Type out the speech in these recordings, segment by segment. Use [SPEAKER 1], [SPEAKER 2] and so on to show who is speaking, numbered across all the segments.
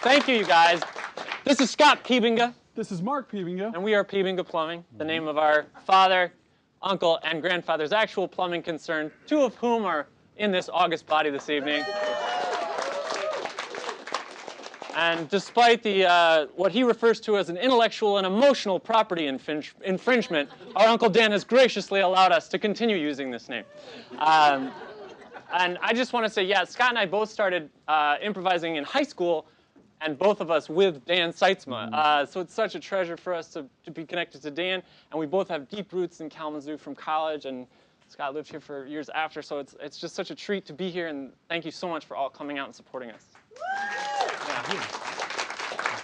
[SPEAKER 1] Thank you, you guys. This is Scott Piebenga.
[SPEAKER 2] This is Mark Piebenga.
[SPEAKER 1] And we are Piebenga Plumbing, the name of our father, uncle, and grandfather's actual plumbing concern, two of whom are in this august body this evening. And despite the what he refers to as an intellectual and emotional property infringement, our Uncle Dan has graciously allowed us to continue using this name. And I just want to say, yeah, Scott and I both started improvising in high school, and both of us with Dan Seitzma. So it's such a treasure for us to be connected to Dan. And we both have deep roots in Kalamazoo from college, and Scott lived here for years after. So it's just such a treat to be here, and thank you so much for all coming out and supporting us.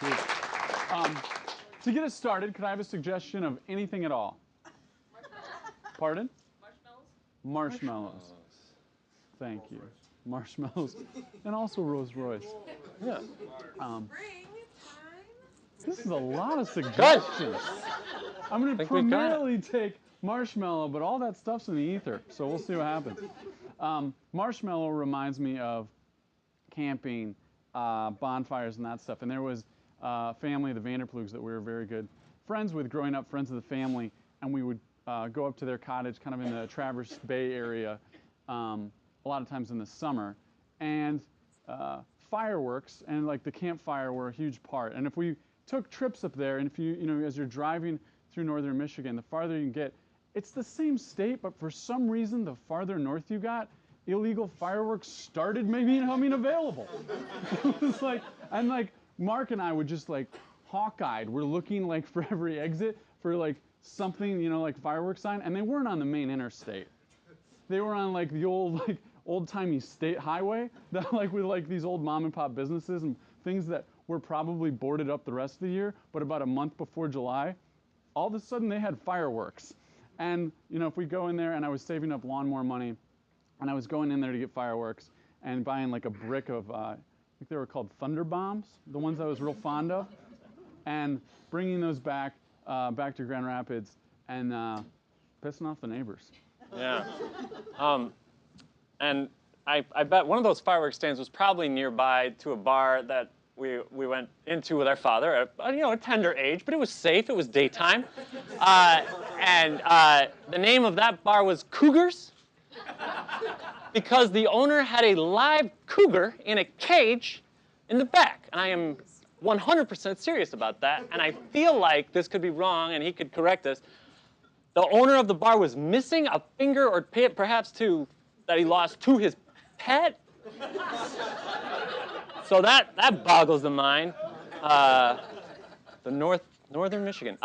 [SPEAKER 2] Yeah. To get us started, could I have a suggestion of anything at all? Pardon? Marshmallows. Marshmallows. Thank you. Marshmallows. And also Rolls Royce.
[SPEAKER 1] Yeah.
[SPEAKER 2] This is a lot of suggestions.
[SPEAKER 1] Good.
[SPEAKER 2] I'm going to primarily take marshmallow, but all that stuff's in the ether, so we'll see what happens. Marshmallow reminds me of camping, bonfires and that stuff. And there was a family, the Vanderplugs, that we were very good friends with growing up, friends of the family, and we would go up to their cottage kind of in the Traverse Bay area a lot of times in the summer. And fireworks and like the campfire were a huge part. And if we took trips up there, and if you know, as you're driving through northern Michigan, the farther you can get, it's the same state, but for some reason, the farther north you got, illegal fireworks started maybe becoming available. It was like, and like Mark and I would just like hawk-eyed. We're looking like for every exit for like something, you know, like fireworks sign, and they weren't on the main interstate. They were on like the old like old-timey state highway that like with like these old mom and pop businesses and things that were probably boarded up the rest of the year, but about a month before July, all of a sudden they had fireworks. And you know, if we go in there, and I was saving up lawnmower money, and I was going in there to get fireworks and buying like a brick of, I think they were called Thunder Bombs, the ones I was real fond of, and bringing those back to Grand Rapids and pissing off the neighbors.
[SPEAKER 1] Yeah. And I bet one of those fireworks stands was probably nearby to a bar that we went into with our father at a tender age, but it was safe. It was daytime. And the name of that bar was Cougars, because the owner had a live cougar in a cage in the back. And I am 100% serious about that. And I feel like this could be wrong, and he could correct us. The owner of the bar was missing a finger or perhaps two that he lost to his pet. So that boggles the mind. The northern Michigan.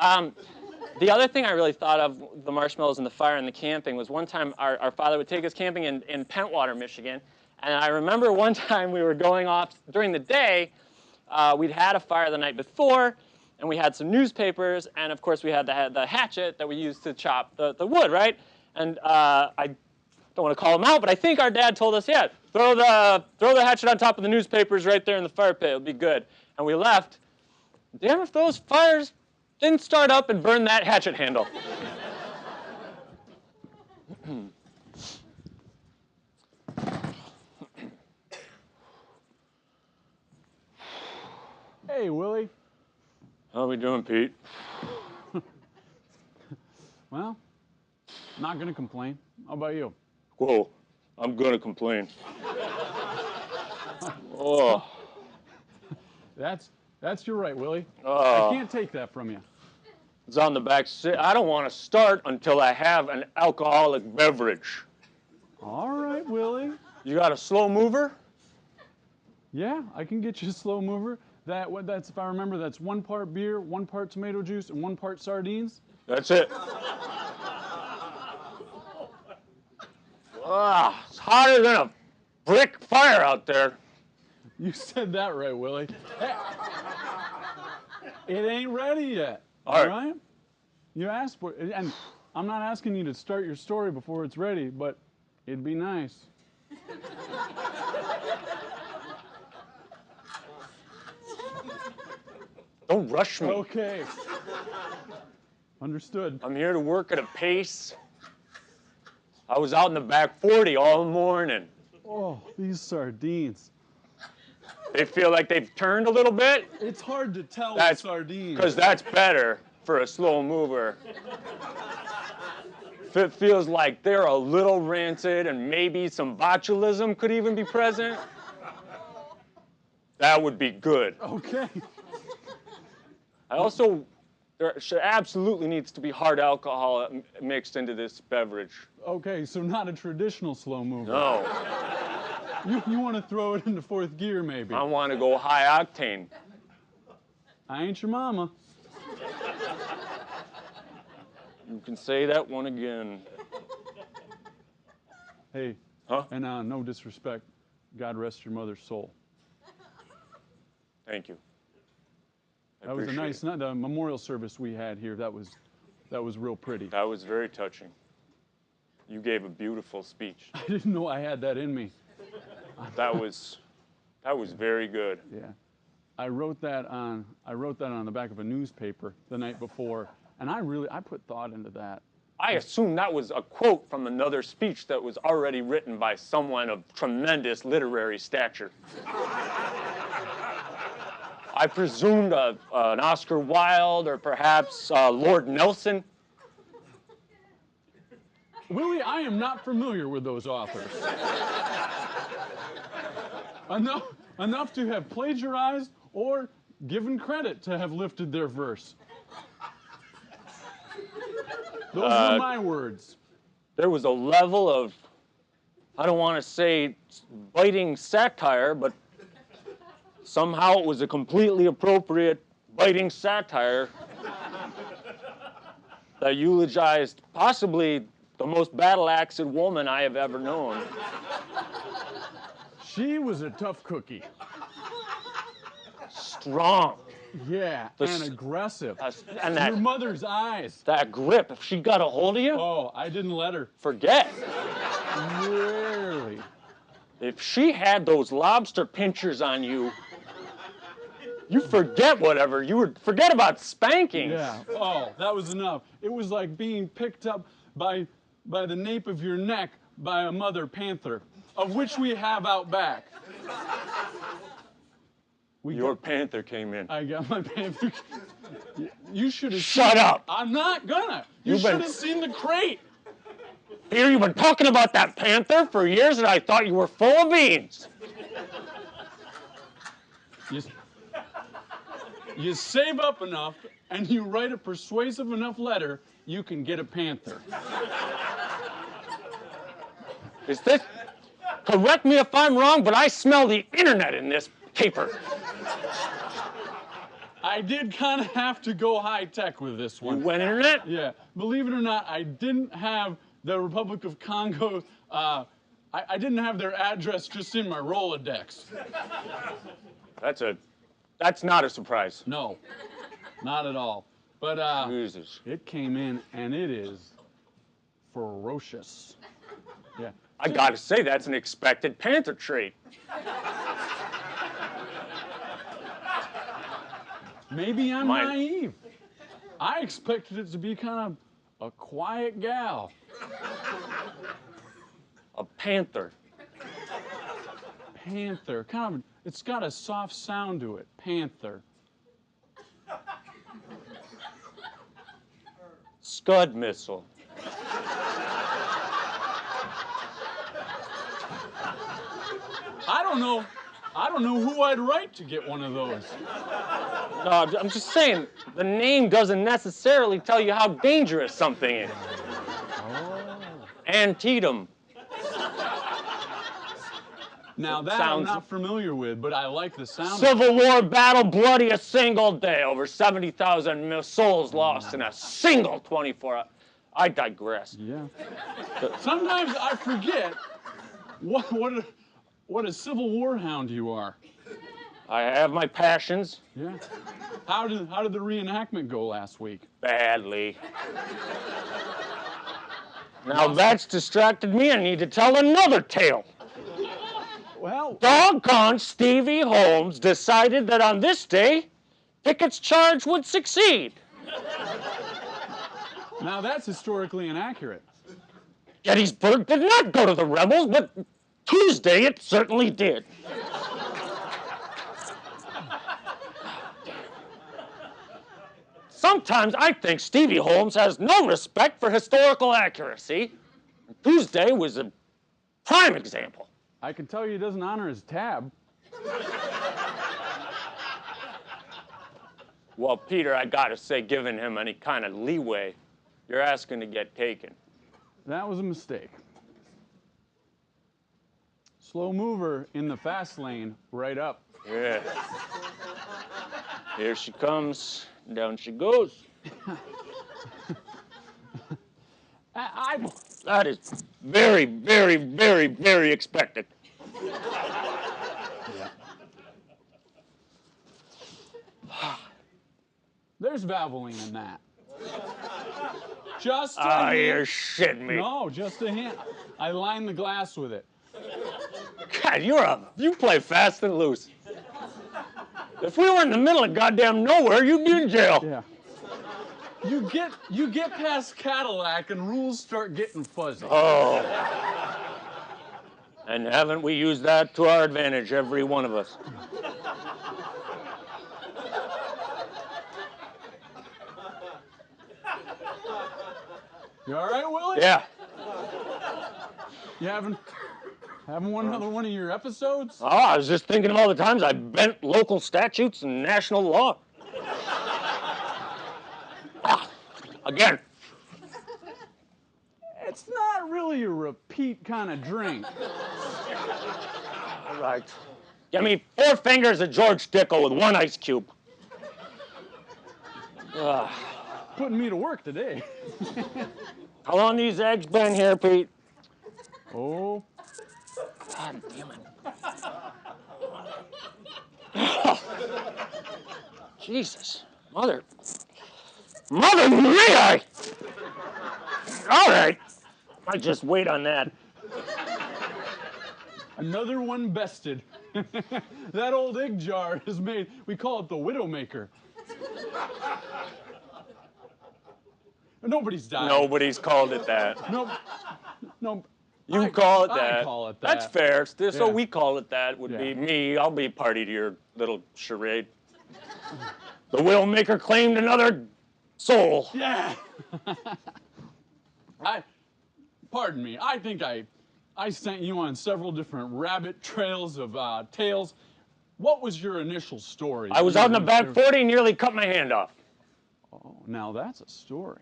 [SPEAKER 1] The other thing I really thought of, the marshmallows and the fire and the camping, was one time our father would take us camping in Pentwater, Michigan. And I remember one time we were going off during the day. We'd had a fire the night before, and we had some newspapers, and of course we had the hatchet that we used to chop the wood, right? And I don't want to call him out, but I think our dad told us, yeah, throw the hatchet on top of the newspapers right there in the fire pit. It'll be good. And we left. Damn if those fires didn't start up and burn that hatchet handle.
[SPEAKER 2] Hey, Willie.
[SPEAKER 1] How are we doing, Pete?
[SPEAKER 2] Well, not going to complain. How about you?
[SPEAKER 1] Whoa, I'm going to complain. Oh.
[SPEAKER 2] That's your right, Willie. I can't take that from you.
[SPEAKER 1] It's on the back seat. I don't want to start until I have an alcoholic beverage.
[SPEAKER 2] All right, Willie.
[SPEAKER 1] You got a slow mover?
[SPEAKER 2] Yeah, I can get you a slow mover. That's, if I remember, that's 1 part beer, 1 part tomato juice, and 1 part sardines.
[SPEAKER 1] That's it. It's hotter than a brick fire out there.
[SPEAKER 2] You said that right, Willie. Hey, it ain't ready yet.
[SPEAKER 1] All right.
[SPEAKER 2] You asked for it, and I'm not asking you to start your story before it's ready, but it'd be nice.
[SPEAKER 1] Don't rush me.
[SPEAKER 2] Okay. Understood.
[SPEAKER 1] I'm here to work at a pace. I was out in the back 40 all morning.
[SPEAKER 2] Oh, these sardines.
[SPEAKER 1] They feel like they've turned a little bit.
[SPEAKER 2] It's hard to tell with
[SPEAKER 1] That's
[SPEAKER 2] sardines.
[SPEAKER 1] because that's better for a slow mover. If it feels like they're a little rancid and maybe some botulism could even be present, that would be good.
[SPEAKER 2] Okay.
[SPEAKER 1] There absolutely needs to be hard alcohol mixed into this beverage.
[SPEAKER 2] Okay, so not a traditional slow mover.
[SPEAKER 1] No,
[SPEAKER 2] You want to throw it into fourth gear, maybe?
[SPEAKER 1] I want to go high octane.
[SPEAKER 2] I ain't your mama.
[SPEAKER 1] You can say that one again.
[SPEAKER 2] Hey,
[SPEAKER 1] Huh?
[SPEAKER 2] and no disrespect, God rest your mother's soul.
[SPEAKER 1] Thank you.
[SPEAKER 2] That was a nice, the memorial service we had here. That was real pretty.
[SPEAKER 1] That was very touching. You gave a beautiful speech.
[SPEAKER 2] I didn't know I had that in me.
[SPEAKER 1] That was very good.
[SPEAKER 2] Yeah, I wrote that on the back of a newspaper the night before, and I put thought into that.
[SPEAKER 1] I assume that was a quote from another speech that was already written by someone of tremendous literary stature. I presumed an Oscar Wilde or perhaps Lord Nelson.
[SPEAKER 2] Willie, I am not familiar with those authors. Enough to have plagiarized or given credit to have lifted their verse. Those were my words.
[SPEAKER 1] There was a level of, I don't want to say biting satire, but somehow it was a completely appropriate biting satire that eulogized possibly the most battle-axed woman I have ever known.
[SPEAKER 2] She was a tough cookie.
[SPEAKER 1] Strong.
[SPEAKER 2] Yeah, and aggressive.
[SPEAKER 1] And
[SPEAKER 2] Your mother's eyes.
[SPEAKER 1] that grip, if she got a hold of you,
[SPEAKER 2] Oh, I didn't let her.
[SPEAKER 1] forget.
[SPEAKER 2] Rarely.
[SPEAKER 1] If she had those lobster pinchers on you, you forget whatever. You would forget about spankings.
[SPEAKER 2] Yeah. Oh, that was enough. It was like being picked up by the nape of your neck by a mother panther, of which we have out back.
[SPEAKER 1] Your panther came in.
[SPEAKER 2] I got my panther. You should have.
[SPEAKER 1] Shut up.
[SPEAKER 2] I'm not gonna. You
[SPEAKER 1] You've been-
[SPEAKER 2] should have seen the crate.
[SPEAKER 1] Peter, you've been talking about that panther for years, and I thought you were full of beans.
[SPEAKER 2] You save up enough and you write a persuasive enough letter, you can get a panther.
[SPEAKER 1] Is this? Correct me if I'm wrong, but I smell the internet in this paper.
[SPEAKER 2] I did kind of have to go high tech with this
[SPEAKER 1] You
[SPEAKER 2] one.
[SPEAKER 1] went internet?
[SPEAKER 2] Yeah, believe it or not, I didn't have the Republic of Congo. I didn't have their address just in my Rolodex.
[SPEAKER 1] That's not a surprise.
[SPEAKER 2] No, not at all. But
[SPEAKER 1] Jesus.
[SPEAKER 2] it came in and it is ferocious. Yeah.
[SPEAKER 1] I gotta say, that's an expected panther trait.
[SPEAKER 2] Maybe I'm
[SPEAKER 1] Mine-
[SPEAKER 2] naive. I expected it to be kind of a quiet gal.
[SPEAKER 1] A panther.
[SPEAKER 2] Panther. Kind of, it's got a soft sound to it. Panther.
[SPEAKER 1] Scud missile.
[SPEAKER 2] I don't know who I'd write to get one of those.
[SPEAKER 1] No, I'm just saying, the name doesn't necessarily tell you how dangerous something is. Antietam.
[SPEAKER 2] Now that I'm not familiar with, but I like the sound.
[SPEAKER 1] Civil War battle, bloody a single day. Over 70,000 souls lost in a single 24 hours. I digress.
[SPEAKER 2] Yeah. Sometimes I forget what a Civil War hound you are.
[SPEAKER 1] I have my passions.
[SPEAKER 2] Yeah. How did the reenactment go last week?
[SPEAKER 1] Badly. Now that's distracted me. I need to tell another tale.
[SPEAKER 2] Well,
[SPEAKER 1] Doggone Stevie Holmes decided that on this day, Pickett's charge would succeed.
[SPEAKER 2] now that's historically inaccurate.
[SPEAKER 1] Gettysburg did not go to the rebels, but Tuesday it certainly did. Sometimes I think Stevie Holmes has no respect for historical accuracy. Tuesday was a prime example.
[SPEAKER 2] I can tell you he doesn't honor his tab.
[SPEAKER 1] Well, Peter, I gotta say, giving him any kind of leeway, you're asking to get taken.
[SPEAKER 2] That was a mistake. Slow mover in the fast lane, right up.
[SPEAKER 1] Yeah. Here she comes. Down she goes. That is very, very, very, very expected.
[SPEAKER 2] There's Valvoline in that. Just a
[SPEAKER 1] Ah,
[SPEAKER 2] hint.
[SPEAKER 1] you're shitting me.
[SPEAKER 2] No, just a hint. I lined the glass with it.
[SPEAKER 1] God, you play fast and loose. If we were in the middle of goddamn nowhere, you'd be in jail.
[SPEAKER 2] Yeah. You get past Cadillac and rules start getting fuzzy.
[SPEAKER 1] Oh. And haven't we used that to our advantage, every one of us?
[SPEAKER 2] You all right, Willie?
[SPEAKER 1] Yeah.
[SPEAKER 2] You haven't won another one of your episodes?
[SPEAKER 1] Oh, I was just thinking of all the times I bent local statutes and national law. Again.
[SPEAKER 2] It's not really a repeat kind of drink.
[SPEAKER 1] All right. Give me 4 fingers of George Dickel with 1 ice cube.
[SPEAKER 2] Putting me to work today.
[SPEAKER 1] How long these eggs been here, Pete?
[SPEAKER 2] Oh.
[SPEAKER 1] God damn it. Jesus. Mother me! All right. I just wait on that.
[SPEAKER 2] Another one bested. That old egg jar is made, we call it the Widowmaker. Nobody's died.
[SPEAKER 1] Nobody's called it that.
[SPEAKER 2] No.
[SPEAKER 1] You call it that.
[SPEAKER 2] I call it that.
[SPEAKER 1] That's fair. So
[SPEAKER 2] Yeah.
[SPEAKER 1] we call it that would be
[SPEAKER 2] Yeah.
[SPEAKER 1] me. I'll be party to your little charade. The Widowmaker claimed another soul.
[SPEAKER 2] Yeah. Pardon me. I think I sent you on several different rabbit trails of tales. What was your initial story?
[SPEAKER 1] I was out in the back 40, nearly cut my hand off.
[SPEAKER 2] Oh, now that's a story.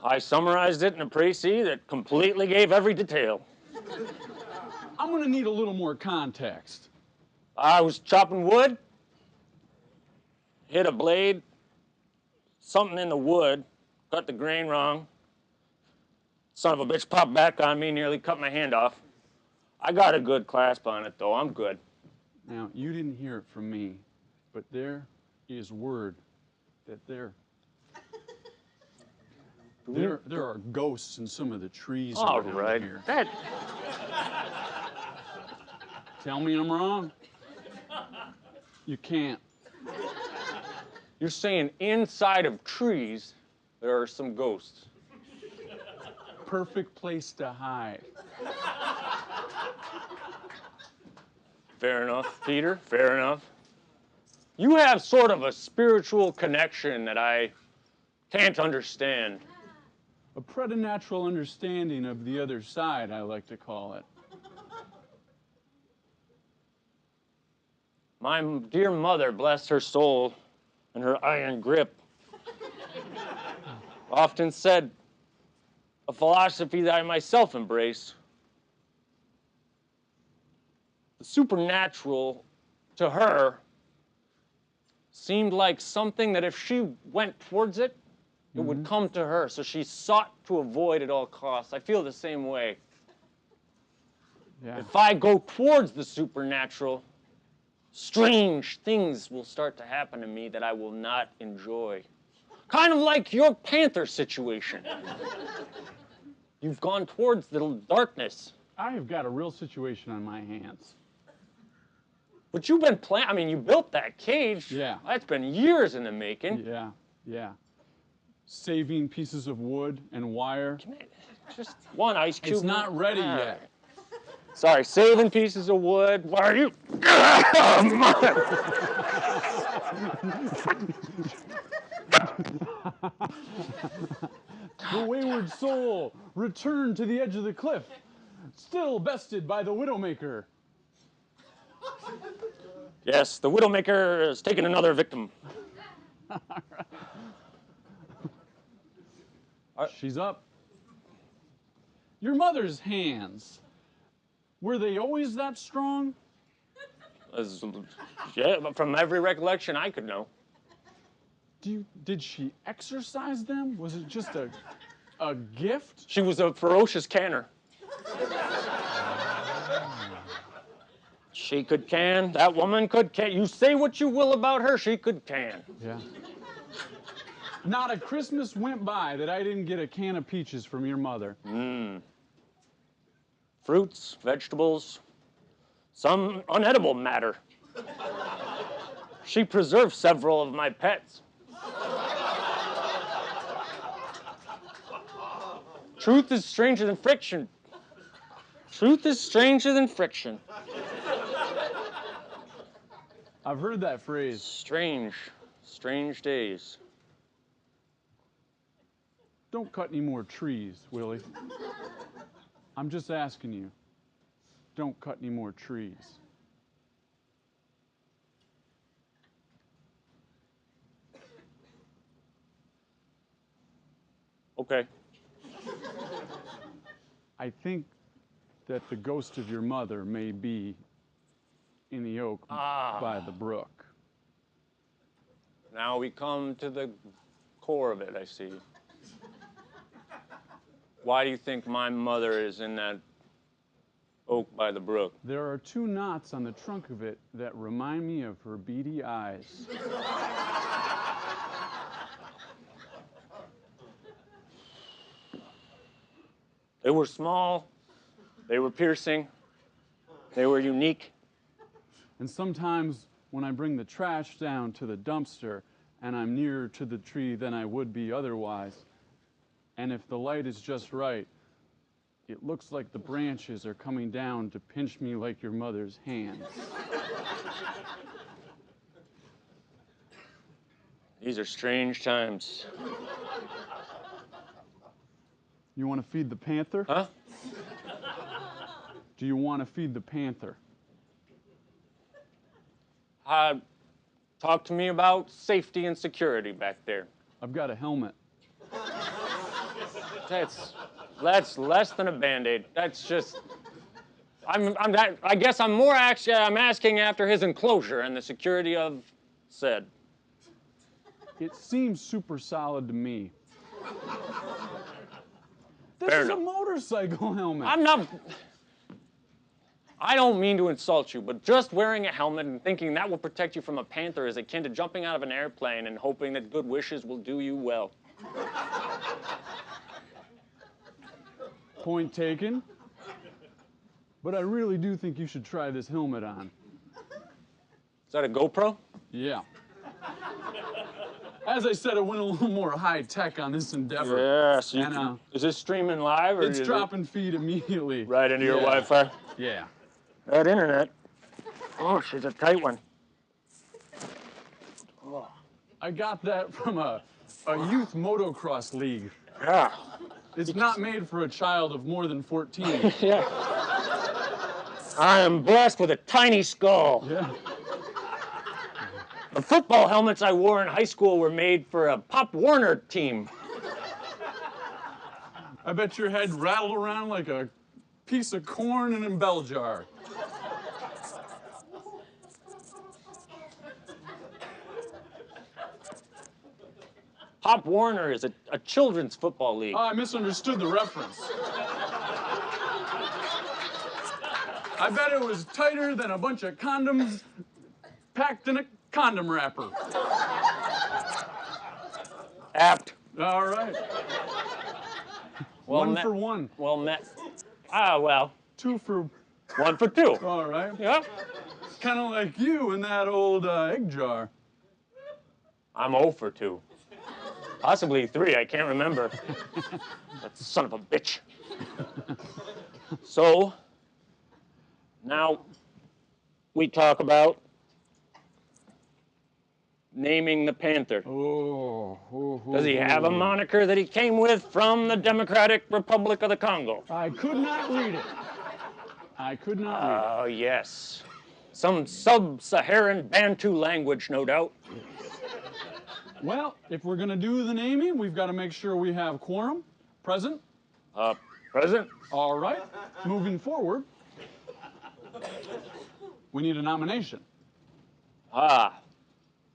[SPEAKER 1] I summarized it in a précis that completely gave every detail.
[SPEAKER 2] I'm going to need a little more context.
[SPEAKER 1] I was chopping wood, hit a blade, something in the wood, cut the grain wrong. Son of a bitch popped back on me, nearly cut my hand off. I got a good clasp on it, though. I'm good.
[SPEAKER 2] Now, you didn't hear it from me, but there is word that there are ghosts in some of the trees
[SPEAKER 1] All
[SPEAKER 2] around
[SPEAKER 1] right.
[SPEAKER 2] here.
[SPEAKER 1] That,
[SPEAKER 2] Tell me I'm wrong. You can't.
[SPEAKER 1] you're saying inside of trees, there are some ghosts.
[SPEAKER 2] Perfect place to hide.
[SPEAKER 1] Fair enough, Peter. Fair enough. You have sort of a spiritual connection that I can't understand.
[SPEAKER 2] A preternatural understanding of the other side, I like to call it.
[SPEAKER 1] My dear mother, bless her soul and her iron grip, often said a philosophy that I myself embrace. The supernatural, to her, seemed like something that if she went towards it, it would come to her. So she sought to avoid at all costs. I feel the same way.
[SPEAKER 2] Yeah.
[SPEAKER 1] If I go towards the supernatural, strange things will start to happen to me that I will not enjoy. Kind of like your panther situation. You've gone towards the darkness.
[SPEAKER 2] I have got a real situation on my hands.
[SPEAKER 1] But you've been I mean, you built that cage.
[SPEAKER 2] Yeah.
[SPEAKER 1] That's been years in the making.
[SPEAKER 2] Yeah. Saving pieces of wood and wire.
[SPEAKER 1] Just 1 ice cube.
[SPEAKER 2] It's not ready
[SPEAKER 1] All
[SPEAKER 2] yet.
[SPEAKER 1] right. Sorry, saving pieces of wood. Why are you?
[SPEAKER 2] soul, return to the edge of the cliff, still bested by the Widowmaker.
[SPEAKER 1] Yes, the Widowmaker has taken another victim.
[SPEAKER 2] She's up. Your mother's hands, were they always that strong?
[SPEAKER 1] Yeah, but from every recollection I could know.
[SPEAKER 2] Did she exercise them? Was it just a gift?
[SPEAKER 1] She was a ferocious canner. She could can. That woman could can. You say what you will about her, she could can.
[SPEAKER 2] Yeah. Not a Christmas went by that I didn't get a can of peaches from your mother.
[SPEAKER 1] Fruits, vegetables, some unedible matter. She preserved several of my pets. Truth is stranger than friction. Truth is stranger than friction.
[SPEAKER 2] I've heard that phrase.
[SPEAKER 1] Strange days.
[SPEAKER 2] Don't cut any more trees, Willie. I'm just asking you. Don't cut any more trees.
[SPEAKER 1] Okay.
[SPEAKER 2] I think that the ghost of your mother may be in the oak by the brook.
[SPEAKER 1] Now we come to the core of it, I see. Why do you think my mother is in that oak by the brook?
[SPEAKER 2] There are 2 knots on the trunk of it that remind me of her beady eyes.
[SPEAKER 1] They were small, they were piercing, they were unique.
[SPEAKER 2] And sometimes when I bring the trash down to the dumpster and I'm nearer to the tree than I would be otherwise, and if the light is just right, it looks like the branches are coming down to pinch me like your mother's hands.
[SPEAKER 1] These are strange times.
[SPEAKER 2] You want to feed the panther?
[SPEAKER 1] Huh?
[SPEAKER 2] Do you want to feed the panther?
[SPEAKER 1] Talk to me about safety and security back there.
[SPEAKER 2] I've got a helmet.
[SPEAKER 1] That's less than a Band-Aid. That's just. I guess I'm more actually. I'm asking after his enclosure and the security of said.
[SPEAKER 2] It seems super solid to me. This
[SPEAKER 1] Fair
[SPEAKER 2] is
[SPEAKER 1] enough.
[SPEAKER 2] a motorcycle helmet.
[SPEAKER 1] I don't mean to insult you, but just wearing a helmet and thinking that will protect you from a panther is akin to jumping out of an airplane and hoping that good wishes will do you well.
[SPEAKER 2] Point taken. But I really do think you should try this helmet on.
[SPEAKER 1] Is that a GoPro?
[SPEAKER 2] Yeah. As I said, I went a little more high tech on this endeavor.
[SPEAKER 1] Yeah, so
[SPEAKER 2] And,
[SPEAKER 1] is this streaming live? Or
[SPEAKER 2] it's dropping feed immediately.
[SPEAKER 1] right into your Wi-Fi?
[SPEAKER 2] Yeah.
[SPEAKER 1] That internet. Oh, she's a tight one.
[SPEAKER 2] Oh. I got that from a youth motocross league.
[SPEAKER 1] Yeah.
[SPEAKER 2] It's not made for a child of more than 14.
[SPEAKER 1] Yeah. I am blessed with a tiny skull.
[SPEAKER 2] Yeah.
[SPEAKER 1] The football helmets I wore in high school were made for a Pop Warner team.
[SPEAKER 2] I bet your head rattled around like a piece of corn in a bell jar.
[SPEAKER 1] Pop Warner is a children's football league.
[SPEAKER 2] Oh, I misunderstood the reference. I bet it was tighter than a bunch of condoms packed in a condom wrapper.
[SPEAKER 1] Apt.
[SPEAKER 2] All right.
[SPEAKER 1] Well
[SPEAKER 2] One
[SPEAKER 1] met.
[SPEAKER 2] for one.
[SPEAKER 1] Well met. Ah, well.
[SPEAKER 2] 2 for...
[SPEAKER 1] 1 for 2.
[SPEAKER 2] All right.
[SPEAKER 1] Yep.
[SPEAKER 2] Kind of like you in that old egg jar.
[SPEAKER 1] I'm 0 for 2. Possibly 3, I can't remember. That son of a bitch. So, now we talk about naming the panther?
[SPEAKER 2] Does
[SPEAKER 1] he have a moniker that he came with from the Democratic Republic of the Congo?
[SPEAKER 2] I could not read it. I could not read it.
[SPEAKER 1] Oh, yes. Some sub-Saharan Bantu language, no doubt.
[SPEAKER 2] Well, if we're going to do the naming, we've got to make sure we have quorum present.
[SPEAKER 1] Present?
[SPEAKER 2] All right. Moving forward, we need a nomination.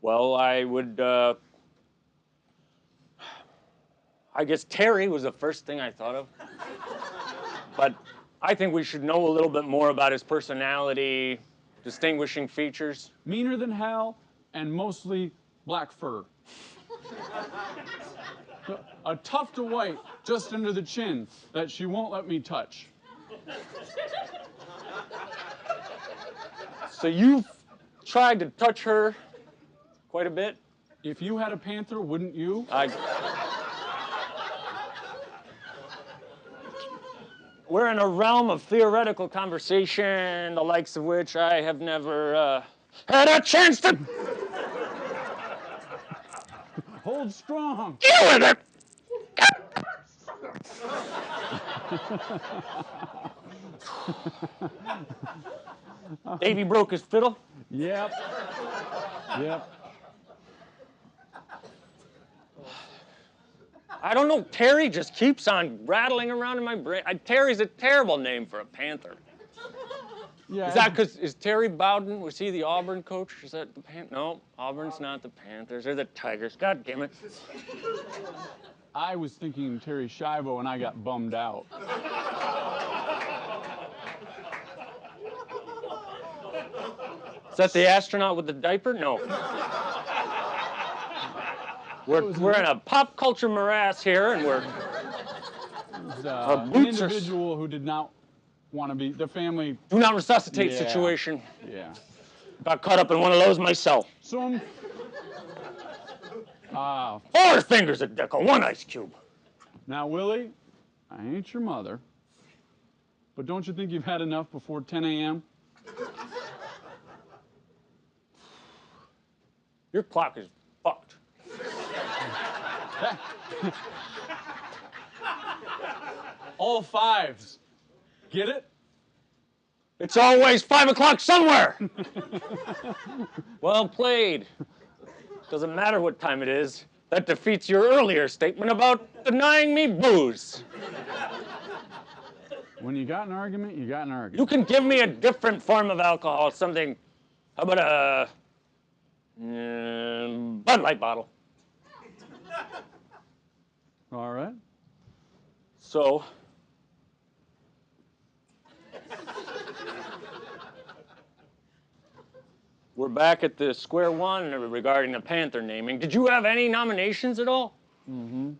[SPEAKER 1] Well, I would, I guess Terry was the first thing I thought of. But I think we should know a little bit more about his personality, distinguishing features.
[SPEAKER 2] Meaner than hell, and mostly black fur. A tuft of white just under the chin that she won't let me touch.
[SPEAKER 1] So you've tried to touch her quite a bit?
[SPEAKER 2] If you had a panther, wouldn't you?
[SPEAKER 1] We're in a realm of theoretical conversation, the likes of which I have never had a chance to
[SPEAKER 2] Hold strong.
[SPEAKER 1] deal with it. Davey broke his fiddle.
[SPEAKER 2] Yep. Yep.
[SPEAKER 1] I don't know. Terry just keeps on rattling around in my brain. Terry's a terrible name for a Panther.
[SPEAKER 2] Yeah.
[SPEAKER 1] Is that because, is Terry Bowden, was he the Auburn coach? Is that the Panthers? No, Auburn's not the Panthers. They're the Tigers. God damn it.
[SPEAKER 2] I was thinking Terry Schiavo and I got bummed out.
[SPEAKER 1] Is that the astronaut with the diaper? No. We're in a pop culture morass here, and we're...
[SPEAKER 2] An individual who did not want to be, the family...
[SPEAKER 1] Do not resuscitate situation.
[SPEAKER 2] Yeah.
[SPEAKER 1] Got caught up in one of those myself.
[SPEAKER 2] Some...
[SPEAKER 1] 4 fingers at Deco, 1 ice cube.
[SPEAKER 2] Now, Willie, I ain't your mother, but don't you think you've had enough before 10 a.m.?
[SPEAKER 1] Your clock is fucked.
[SPEAKER 2] All 5s. Get it?
[SPEAKER 1] It's always 5 o'clock somewhere. Well played. Doesn't matter what time it is. That defeats your earlier statement about denying me booze.
[SPEAKER 2] When you got an argument, you got an argument.
[SPEAKER 1] You can give me a different form of alcohol, something, how about a Bud Light bottle?
[SPEAKER 2] All right.
[SPEAKER 1] So, we're back at the square one regarding the Panther naming. Did you have any nominations at all?
[SPEAKER 2] Mm-hmm.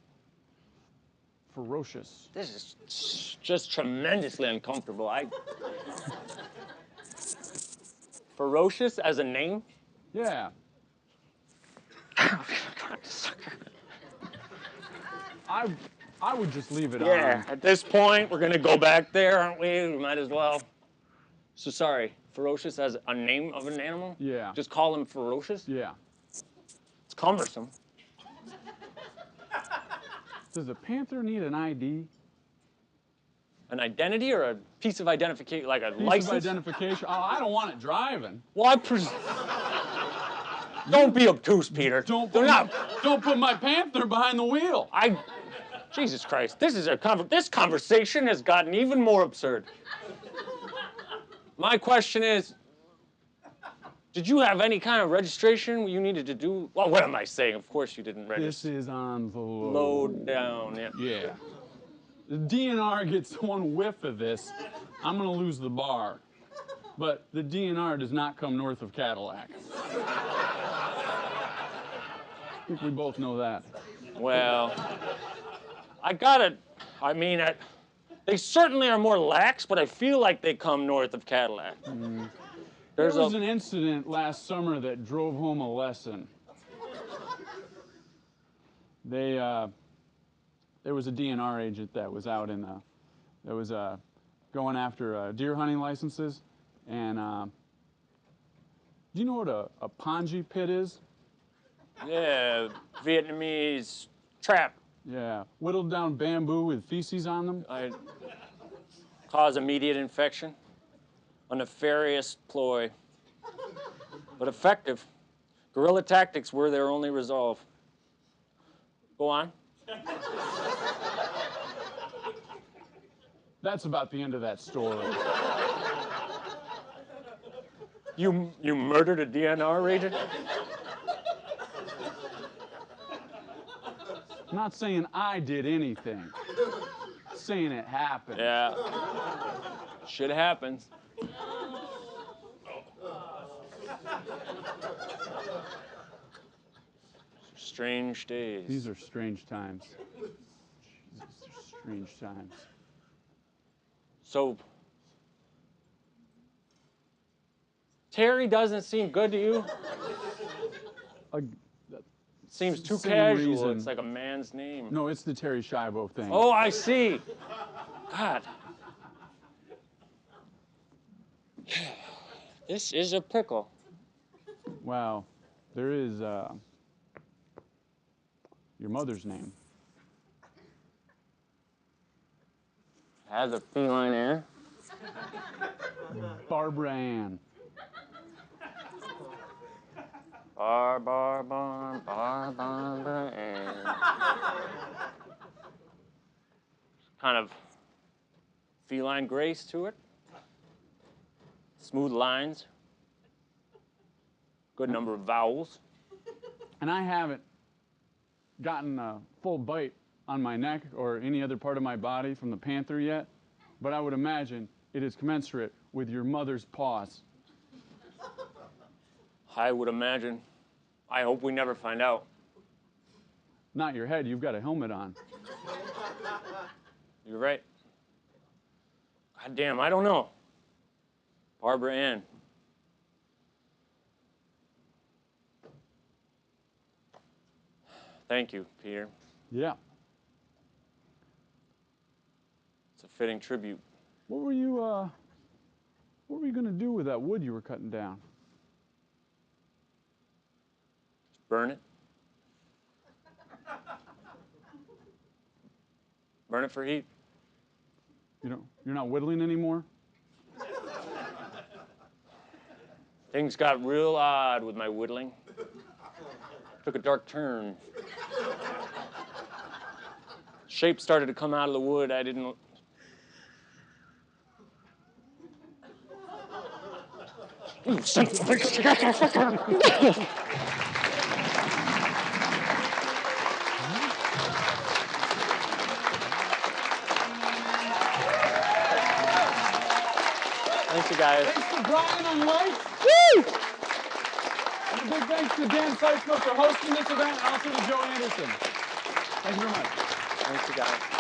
[SPEAKER 2] Ferocious.
[SPEAKER 1] This is just tremendously uncomfortable. Ferocious as a name?
[SPEAKER 2] Yeah. I would just leave it on.
[SPEAKER 1] Yeah, at this point, we're going to go back there, aren't we? We might as well. So sorry, ferocious as a name of an animal?
[SPEAKER 2] Yeah.
[SPEAKER 1] Just call him ferocious?
[SPEAKER 2] Yeah.
[SPEAKER 1] It's cumbersome.
[SPEAKER 2] Does a panther need an ID?
[SPEAKER 1] An identity or a piece of identification, like a license?
[SPEAKER 2] Piece of identification? Oh, I don't want it driving.
[SPEAKER 1] Well, don't be obtuse, Peter.
[SPEAKER 2] Don't put my panther behind the wheel.
[SPEAKER 1] Jesus Christ, this conversation has gotten even more absurd. My question is, did you have any kind of registration you needed to do? Well, what am I saying? Of course you didn't register.
[SPEAKER 2] This is on the load.
[SPEAKER 1] Load down, yeah.
[SPEAKER 2] Yeah. The DNR gets one whiff of this, I'm going to lose the bar. But the DNR does not come north of Cadillac. I think we both know that.
[SPEAKER 1] Well, they certainly are more lax, but I feel like they come north of Cadillac.
[SPEAKER 2] There was an incident last summer that drove home a lesson. There was a DNR agent that was out going after deer hunting licenses, and do you know what a Ponzi pit is?
[SPEAKER 1] Yeah, Vietnamese trap.
[SPEAKER 2] Yeah. Whittled down bamboo with feces on them.
[SPEAKER 1] I cause immediate infection. A nefarious ploy, but effective. Guerrilla tactics were their only resolve. Go on.
[SPEAKER 2] That's about the end of that story.
[SPEAKER 1] You murdered a DNR agent?
[SPEAKER 2] I'm not saying I did anything. Saying it happened.
[SPEAKER 1] Yeah. Shit happens. Strange days.
[SPEAKER 2] These are strange times. Jesus, they're strange times.
[SPEAKER 1] So, Terry doesn't seem good to you? Seems too
[SPEAKER 2] same
[SPEAKER 1] casual.
[SPEAKER 2] reason.
[SPEAKER 1] It's like a man's name.
[SPEAKER 2] No, it's the Terry Schiavo thing.
[SPEAKER 1] Oh, I see. God. This is a pickle.
[SPEAKER 2] Wow. There is your mother's name.
[SPEAKER 1] Has a feline air.
[SPEAKER 2] Barbara Ann.
[SPEAKER 1] Barbara Ann. Kind of feline grace to it. Smooth lines. Good number of vowels.
[SPEAKER 2] And I haven't gotten a full bite on my neck or any other part of my body from the panther yet, but I would imagine it is commensurate with your mother's paws.
[SPEAKER 1] I would imagine. I hope we never find out.
[SPEAKER 2] Not your head, you've got a helmet on.
[SPEAKER 1] You're right. God damn, I don't know. Barbara Ann. Thank you, Peter.
[SPEAKER 2] Yeah.
[SPEAKER 1] It's a fitting tribute.
[SPEAKER 2] What were you gonna do with that wood you were cutting down?
[SPEAKER 1] Just burn it. Burn it for heat.
[SPEAKER 2] You're not whittling anymore?
[SPEAKER 1] Things got real odd with my whittling. Took a dark turn. Shape started to come out of the wood. I didn't. You son of a bitch. Thanks, you guys.
[SPEAKER 2] Thanks to Brian on lights.
[SPEAKER 1] Woo!
[SPEAKER 2] And a big thanks to Dan Seitzler for hosting this event, and also to Joe Anderson. Thank you very much.
[SPEAKER 1] Thanks, you guys.